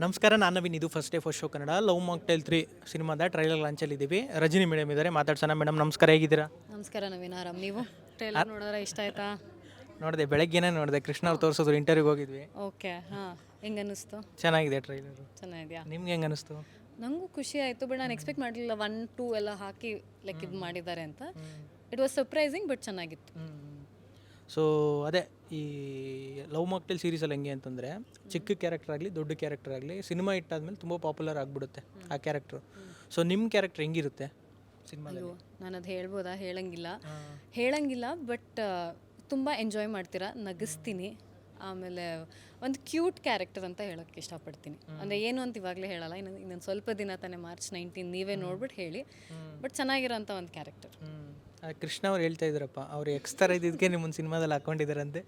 ನಮಸ್ಕಾರ, ನಾನು ನವೀನ್. ಇದು first day first show Kannada love mocktail 3 ಸಿನಿಮಾದ ಟ್ರೈಲರ್ ಲಾಂಚಲ್ಲಿದ್ದೀವಿ. ರಜನಿ ಮೇಡಮ್ ಇದ್ದಾರೆ, ಮಾತಾಡ್ಸೋಣ. ಮೇಡಮ್ ನಮಸ್ಕಾರ, ಹೇಗಿದ್ದೀರಾ? ನಮಸ್ಕಾರ ನವೀನ್, ಆರಾಮ್. ನೀವು ಟ್ರೈಲರ್ ನೋಡಿದ್ರೆ ಇಷ್ಟ ಆಯ್ತಾ? ನೋಡಿದೆ, ಬೆಳಗ್ಗೆನೇ ನೋಡಿದೆ. ಕೃಷ್ಣ ಅವ್ರು ತೋರಿಸಿದ್ರು, ಇಂಟರ್ವ್ಯೂಗೆ ಹೋಗಿದ್ವಿ. ಓಕೆ, ಹಾಂ. ಹೆಂಗೆ ಅನ್ನಿಸ್ತು? ಚೆನ್ನಾಗಿದೆ ಟ್ರೈಲರು. ಚೆನ್ನಾಗಿದೆಯಾ? ನಿಮ್ಗೆ ಹೆಂಗೆ ಅನ್ನಿಸ್ತು? ನನಗೂ ಖುಷಿ ಆಯಿತು, ಬಟ್ ನಾನು ಎಕ್ಸ್ಪೆಕ್ಟ್ ಮಾಡಲಿಲ್ಲ 1, 2 ಎಲ್ಲ ಹಾಕಿ ಲೈಕ್ ಇದು ಮಾಡಿದ್ದಾರೆ ಅಂತ. ಇಟ್ ವಾಸ್ ಸರ್ಪ್ರೈಸಿಂಗ್, ಬಟ್ ಚೆನ್ನಾಗಿತ್ತು. ಸೊ ಅದೇ, ಈ ಲವ್ ಮಾಕ್ಟೈಲ್ ಸೀರೀಸಲ್ಲಿ ಹೆಂಗೆ ಅಂತಂದರೆ, ಚಿಕ್ಕ ಕ್ಯಾರೆಕ್ಟರ್ ಆಗಲಿ ದೊಡ್ಡ ಕ್ಯಾರೆಕ್ಟರ್ ಆಗಲಿ ಸಿನಿಮಾ ಇಟ್ಟಾದ್ಮೇಲೆ ತುಂಬ ಪಾಪ್ಯುಲರ್ ಆಗಿಬಿಡುತ್ತೆ ಆ ಕ್ಯಾರೆಕ್ಟ್ರು. ಸೊ ನಿಮ್ಮ ಕ್ಯಾರೆಕ್ಟರ್ ಹೆಂಗಿರುತ್ತೆ ಸಿನಿಮಾದಲ್ಲಿ? ನಾನು ಅದು ಹೇಳ್ಬೋದಾ? ಹೇಳಂಗಿಲ್ಲ, ಬಟ್ ತುಂಬ ಎಂಜಾಯ್ ಮಾಡ್ತೀರಾ, ನಗಿಸ್ತೀನಿ. ಆಮೇಲೆ ಒಂದು ಕ್ಯೂಟ್ ಕ್ಯಾರೆಕ್ಟರ್ ಅಂತ ಹೇಳೋಕ್ಕೆ ಇಷ್ಟಪಡ್ತೀನಿ. ಅಂದರೆ ಏನು ಅಂತ ಇವಾಗಲೇ ಹೇಳಲ್ಲ, ಇನ್ನೊಂದು ಸ್ವಲ್ಪ ದಿನ ತಾನೇ, March 19 ನೀವೇ ನೋಡ್ಬಿಟ್ಟು ಹೇಳಿ. ಬಟ್ ಚೆನ್ನಾಗಿರೋಂಥ ಒಂದು ಕ್ಯಾರೆಕ್ಟರ್. ಕೃಷ್ಣ ಅವ್ರು ಹೇಳ್ತಾ ಇದ್ರಪ್ಪ, ಅವ್ರು ಎಕ್ಸ್ ಥರ ಇದ್ದಿದ್ದಕ್ಕೆ ನಿಮ್ಮನ್ನು ಸಿನಿಮಾದಲ್ಲಿ ಹಾಕ್ಕೊಂಡಿದ್ದಾರಂತೆ.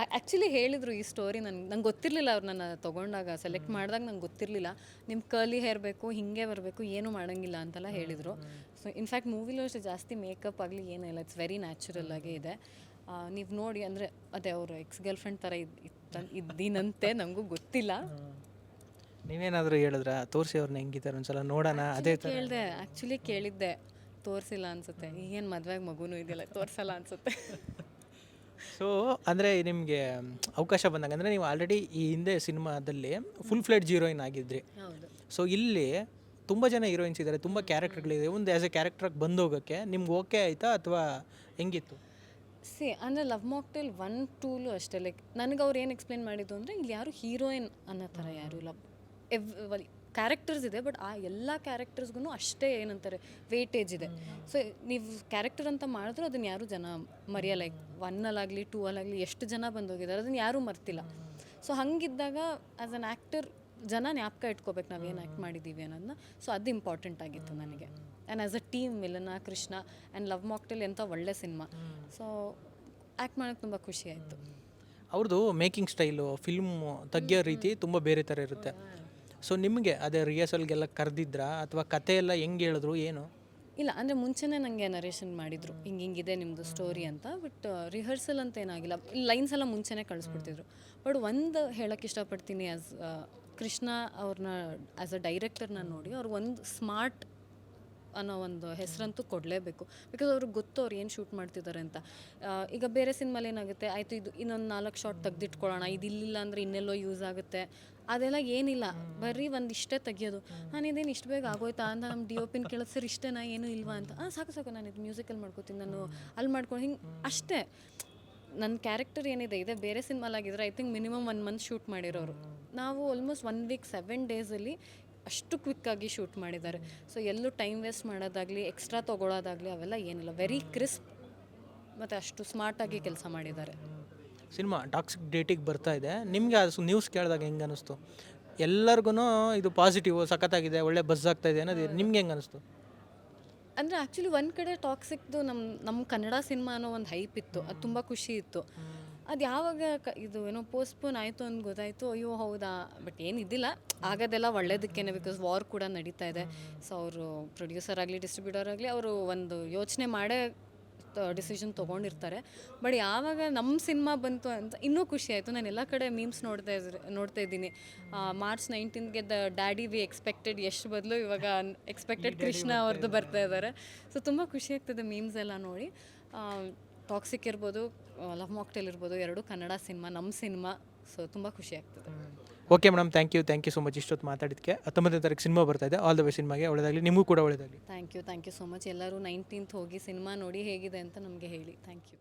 ಆ್ಯಕ್ಚುಲಿ ಹೇಳಿದರು ಈ ಸ್ಟೋರಿ. ನಂಗೆ ಗೊತ್ತಿರಲಿಲ್ಲ, ಅವ್ರು ನನ್ನ ತೊಗೊಂಡಾಗ ಸೆಲೆಕ್ಟ್ ಮಾಡಿದಾಗ ನಂಗೆ ಗೊತ್ತಿರಲಿಲ್ಲ. ನಿಮ್ಮ ಕರ್ಲಿ ಹೇರ್ ಬೇಕು, ಹಿಂಗೆ ಬರಬೇಕು, ಏನೂ ಮಾಡೋಂಗಿಲ್ಲ ಅಂತೆಲ್ಲ ಹೇಳಿದರು. ಸೊ ಇನ್ಫ್ಯಾಕ್ಟ್ ಮೂವಿಲೂ ಅಷ್ಟು ಜಾಸ್ತಿ ಮೇಕಪ್ ಆಗಲಿ ಏನೂ ಇಲ್ಲ, ಇಟ್ಸ್ ವೆರಿ ನ್ಯಾಚುರಲ್ ಆಗೇ ಇದೆ. ನೀವು ನೋಡಿ, ಅಂದರೆ ಅದೇ ಅವರು ಎಕ್ಸ್ ಗರ್ಲ್ ಫ್ರೆಂಡ್ ಥರ ಇದ್ದೀನಂತೆ, ನನಗೂ ಗೊತ್ತಿಲ್ಲ. ನೀವೇನಾದರೂ ಹೇಳಿದ್ರಾ ತೋರಿಸಿ ಅವ್ರನ್ನ ಹೆಂಗಿದ್ದಾರೆ ಒಂದ್ಸಲ ನೋಡೋಣ? ಅದೇ ಆ್ಯಕ್ಚುಲಿ ಕೇಳಿದ್ದೆ, ತೋರಿಸಿಲ್ಲ ಅನಿಸುತ್ತೆ. ಈಗೇನು ಮದುವೆಗೆ ಮಗುನೂ ಇದೆಯಲ್ಲ, ತೋರಿಸಲ್ಲ ಅನಿಸುತ್ತೆ. ಸೊ ಅಂದರೆ ನಿಮಗೆ ಅವಕಾಶ ಬಂದಾಗ, ಅಂದರೆ ನೀವು ಆಲ್ರೆಡಿ ಈ ಹಿಂದೆ ಸಿನಿಮಾದಲ್ಲಿ ಫುಲ್ ಫ್ಲೆಡ್ಜ್ ಹೀರೋಯಿನ್ ಆಗಿದ್ರಿ. ಹೌದು. ಸೊ ಇಲ್ಲಿ ತುಂಬ ಜನ ಹೀರೋಯಿನ್ಸ್ ಇದ್ದಾರೆ, ತುಂಬ ಕ್ಯಾರೆಕ್ಟರ್ಗಳಿದೆ. ಒಂದು ಆ್ಯಸ್ ಎ ಕ್ಯಾರೆಕ್ಟ್ರಾಗಿ ಬಂದೋಗೋಕ್ಕೆ ನಿಮ್ಗೆ ಓಕೆ ಆಯಿತಾ ಅಥವಾ ಹೆಂಗಿತ್ತು? ಅಂದರೆ ಲವ್ ಮಾಕ್ಟೈಲ್ 1, 2 ಅಷ್ಟೇ. ಲೈಕ್ ನನಗೆ ಅವ್ರು ಏನು ಎಕ್ಸ್ಪ್ಲೇನ್ ಮಾಡಿದ್ದು ಅಂದರೆ, ಇಲ್ಲಿ ಯಾರು ಹೀರೋಯಿನ್ ಅನ್ನೋ ಥರ ಯಾರು ಇಲ್ಲ. ಕ್ಯಾರೆಕ್ಟರ್ಸ್ ಇದೆ, ಬಟ್ ಆ ಎಲ್ಲ ಕ್ಯಾರೆಕ್ಟರ್ಸ್ಗೂ ಅಷ್ಟೇ ಏನಂತಾರೆ ವೇಟೇಜ್ ಇದೆ. ಸೊ ನೀವು ಕ್ಯಾರೆಕ್ಟರ್ ಅಂತ ಮಾಡಿದ್ರು ಅದನ್ನು ಯಾರೂ ಜನ ಮರೆಯಲ್ಲ. ಲೈಕ್ 1ಅಲ್ಲಾಗಲಿ 2ಅಲ್ಲಾಗಲಿ ಎಷ್ಟು ಜನ ಬಂದೋಗಿದ್ದಾರೆ, ಅದನ್ನು ಯಾರೂ ಮರ್ತಿಲ್ಲ. ಸೊ ಹಂಗಿದ್ದಾಗ ಆ್ಯಸ್ ಅನ್ ಆ್ಯಕ್ಟರ್ ಜನ ಜ್ಞಾಪಕ ಇಟ್ಕೋಬೇಕು ನಾವೇನು ಆ್ಯಕ್ಟ್ ಮಾಡಿದ್ದೀವಿ ಅನ್ನೋದನ್ನ. ಸೊ ಅದು ಇಂಪಾರ್ಟೆಂಟ್ ಆಗಿತ್ತು ನನಗೆ. ಆ್ಯಂಡ್ ಆ್ಯಸ್ ಅ ಟೀಮ್, ಮಿಲನ, ಕೃಷ್ಣ ಆ್ಯಂಡ್ ಲವ್ ಮಾಕ್ಟೈಲ್ ಎಂಥ ಒಳ್ಳೆ ಸಿನಿಮಾ. ಸೊ ಆ್ಯಕ್ಟ್ ಮಾಡೋಕ್ಕೆ ತುಂಬ ಖುಷಿ ಆಯಿತು. ಅವ್ರದ್ದು ಮೇಕಿಂಗ್ ಸ್ಟೈಲು, ಫಿಲ್ಮು ತೆಗಿಯೋ ರೀತಿ ತುಂಬ ಬೇರೆ ಥರ ಇರುತ್ತೆ. ಸೊ ನಿಮಗೆ ಅದೇ ರಿಹರ್ಸಲ್ಗೆಲ್ಲ ಕರೆದಿದ್ರಾ ಅಥವಾ ಕತೆ ಎಲ್ಲ ಹೆಂಗೆ ಹೇಳಿದ್ರು, ಏನು? ಇಲ್ಲ, ಅಂದರೆ ಮುಂಚೆನೇ ನನಗೆ ನರೇಷನ್ ಮಾಡಿದರು, ಹಿಂಗಿದೆ ನಿಮ್ಮದು ಸ್ಟೋರಿ ಅಂತ. ಬಟ್ ರಿಹರ್ಸಲ್ ಅಂತ ಏನಾಗಿಲ್ಲ, ಲೈನ್ಸ್ ಎಲ್ಲ ಮುಂಚೆನೇ ಕಳಿಸ್ಬಿಡ್ತಿದ್ರು. ಬಟ್ ಒಂದು ಹೇಳೋಕ್ಕೆ ಇಷ್ಟಪಡ್ತೀನಿ, ಆ್ಯಸ್ ಕೃಷ್ಣ ಅವ್ರನ್ನ ಆ್ಯಸ್ ಅ ಡೈರೆಕ್ಟರ್ನ ನೋಡಿ, ಅವ್ರು ಒಂದು ಸ್ಮಾರ್ಟ್ ಅನ್ನೋ ಒಂದು ಹೆಸರಂತೂ ಕೊಡಲೇಬೇಕು. ಬಿಕಾಸ್ ಅವ್ರಿಗೆ ಗೊತ್ತು ಅವ್ರು ಏನು ಶೂಟ್ ಮಾಡ್ತಿದ್ದಾರೆ ಅಂತ. ಈಗ ಬೇರೆ ಸಿನಿಮಾಲಿ ಏನಾಗುತ್ತೆ, ಆಯಿತು ಇದು ಇನ್ನೊಂದು 4 ಶಾಟ್ ತೆಗೆದಿಟ್ಕೊಳ್ಳೋಣ, ಇದಿಲ್ಲ ಅಂದರೆ ಇನ್ನೆಲ್ಲೋ ಯೂಸ್ ಆಗುತ್ತೆ, ಅದೆಲ್ಲ ಏನಿಲ್ಲ. ಬರೀ ಒಂದಿಷ್ಟೇ ತೆಗಿಯೋದು. ನಾನು ಇದೇನು ಇಷ್ಟು ಬೇಗ ಆಗೋಯ್ತಾ ಅಂತ ನಮ್ಮ DOP ಕೇಳೋದು, ಸರ್ ಇಷ್ಟೇನಾ, ಏನೂ ಇಲ್ವಾ ಅಂತ. ಸಾಕು ನಾನು ಇದು ಮ್ಯೂಸಿಕಲ್ಲಿ ಮಾಡ್ಕೋತೀನಿ, ನಾನು ಅಲ್ಲಿ ಮಾಡ್ಕೊಂಡು ಹಿಂಗೆ ಅಷ್ಟೇ. ನನ್ನ ಕ್ಯಾರೆಕ್ಟರ್ ಏನಿದೆ ಇದೆ ಬೇರೆ ಸಿನಿಮಾಲಾಗಿದ್ರೆ I think minimum 1 month shoot ಮಾಡಿರೋರು. ನಾವು ಆಲ್ಮೋಸ್ಟ್ 1 ವೀಕ್ 7 ಡೇಸಲ್ಲಿ ಅಷ್ಟು ಕ್ವಿಕ್ಕಾಗಿ ಶೂಟ್ ಮಾಡಿದ್ದಾರೆ. ಸೊ ಎಲ್ಲೂ ಟೈಮ್ ವೇಸ್ಟ್ ಮಾಡೋದಾಗಲಿ ಎಕ್ಸ್ಟ್ರಾ ತೊಗೊಳೋದಾಗಲಿ ಅವೆಲ್ಲ ಏನಿಲ್ಲ. ವೆರಿ ಕ್ರಿಸ್ಪ್ ಮತ್ತು ಅಷ್ಟು ಸ್ಮಾರ್ಟಾಗಿ ಕೆಲಸ ಮಾಡಿದ್ದಾರೆ. ಸಿನಿಮಾ ಟಾಕ್ಸಿಕ್ ಡೇಟಿಗೆ ಬರ್ತಾ ಇದೆ. ನಿಮಗೆ ಅದು ನ್ಯೂಸ್ ಕೇಳಿದಾಗ ಹೆಂಗೆ ಅನ್ನಿಸ್ತು? ಎಲ್ಲರಿಗೂ ಇದು ಪಾಸಿಟಿವ್, ಸಖತ್ತಾಗಿದೆ, ಒಳ್ಳೆ ಬಸ್ ಆಗ್ತಾ ಇದೆ ಅನ್ನೋದು ನಿಮ್ಗೆ ಹೆಂಗೆ ಅನ್ನಿಸ್ತು? ಅಂದರೆ ಆ್ಯಕ್ಚುಲಿ ಒಂದು ಕಡೆ ಟಾಕ್ಸಿಕ್ದು ನಮ್ಮ ಕನ್ನಡ ಸಿನಿಮಾ ಅನ್ನೋ ಒಂದು ಹೈಪ್ ಇತ್ತು, ಅದು ತುಂಬ ಖುಷಿ ಇತ್ತು. ಅದು ಯಾವಾಗ ಇದು ಏನೋ ಪೋಸ್ಟ್ಪೋನ್ ಆಯಿತು ಅಂತ ಗೊತ್ತಾಯಿತು, ಅಯ್ಯೋ ಹೌದಾ. ಬಟ್ ಏನಿದ್ದಿಲ್ಲ, ಆಗೋದೆಲ್ಲ ಒಳ್ಳೇದಕ್ಕೇನೆ. ಬಿಕಾಸ್ ವಾರ್ ಕೂಡ ನಡೀತಾ ಇದೆ. ಸೊ ಅವರು ಪ್ರೊಡ್ಯೂಸರ್ ಆಗಲಿ ಡಿಸ್ಟ್ರಿಬ್ಯೂಟರ್ ಆಗಲಿ ಅವರು ಒಂದು ಯೋಚನೆ ಮಾಡೇ ಡಿಸಿಷನ್ ತೊಗೊಂಡಿರ್ತಾರೆ. ಬಟ್ ಯಾವಾಗ ನಮ್ಮ ಸಿನಿಮಾ ಬಂತು ಅಂತ ಇನ್ನೂ ಖುಷಿ ಆಯಿತು. ನಾನು ಎಲ್ಲ ಕಡೆ ಮೀಮ್ಸ್ ನೋಡ್ತಾ ಇದ್ದೀನಿ. March 19ಗೆ ಡ್ಯಾಡಿ ವಿ ಎಕ್ಸ್ಪೆಕ್ಟೆಡ್ ಎಷ್ಟು ಬದಲು ಇವಾಗ ಎಕ್ಸ್ಪೆಕ್ಟೆಡ್ ಕೃಷ್ಣ ಅವ್ರದ್ದು ಬರ್ತಾ ಇದ್ದಾರೆ. ಸೊ ತುಂಬ ಖುಷಿ ಆಗ್ತದೆ ಮೀಮ್ಸ್ ಎಲ್ಲ ನೋಡಿ. ಟಾಕ್ಸಿಕ್ ಇರ್ಬೋದು, ಲವ್ ಮಾಕ್ಟೈಲ್ ಇರ್ಬೋದು, ಎರಡೂ ಕನ್ನಡ ಸಿನಿಮಾ, ನಮ್ಮ ಸಿನಿಮಾ. ಸೊ ತುಂಬ ಖುಷಿ ಆಗ್ತದೆ. Okay madam, thank you so much ಇಷ್ಟೊತ್ತು ಮಾತಾಡಿದ್ದಕ್ಕೆ. 19ನೇ ತಾರೀಕು ಸಿನಿಮಾ ಬರ್ತಾ ಇದೆ. ಆಲ್ ದ ವೇ, ಸಿನಿಮಾಗೆ ಒಳ್ಳೆಯದಾಗಲಿ, ನಿಮಗೂ ಕೂಡ ಒಳ್ಳೆಯದಾಗಲಿ. Thank you so much. ಎಲ್ಲರೂ 19th ಹೋಗಿ ಸಿನಿಮಾ ನೋಡಿ ಹೇಗಿದೆ ಅಂತ ನಮಗೆ ಹೇಳಿ. Thank you.